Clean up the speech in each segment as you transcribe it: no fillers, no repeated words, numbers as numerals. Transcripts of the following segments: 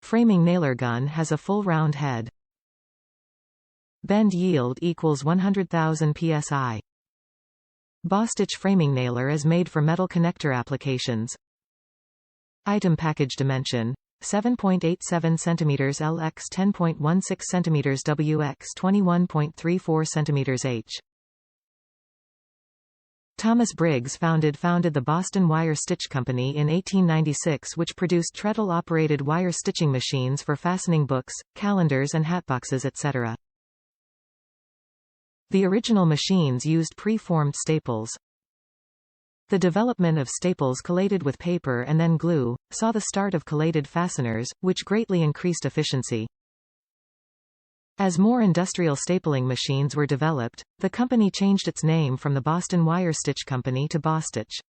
Framing nailer gun has a full round head. Bend yield equals 100,000 psi. BOSTITCH framing nailer is made for metal connector applications. Item package dimension: 7.87 cm L x 10.16 cm W x 21.34 cm H. Thomas Briggs founded the Boston Wire Stitch Company in 1896, which produced treadle-operated wire stitching machines for fastening books, calendars and hatboxes, etc. The original machines used pre-formed staples. The development of staples collated with paper and then glue saw the start of collated fasteners, which greatly increased efficiency. As more industrial stapling machines were developed, the company changed its name from the Boston Wire Stitch Company to BOSTITCH.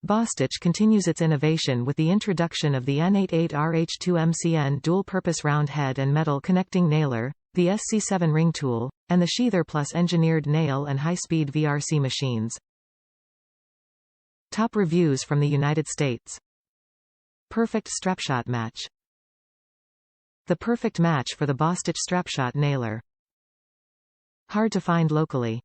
BOSTITCH continues its innovation with the introduction of the N88RH2MCN dual-purpose round head and metal connecting nailer, the SC7 ring tool, and the Sheather Plus engineered nail and high-speed VRC machines. Top reviews from the United States. Perfect strapshot match. The perfect match for the BOSTITCH strapshot nailer. Hard to find locally.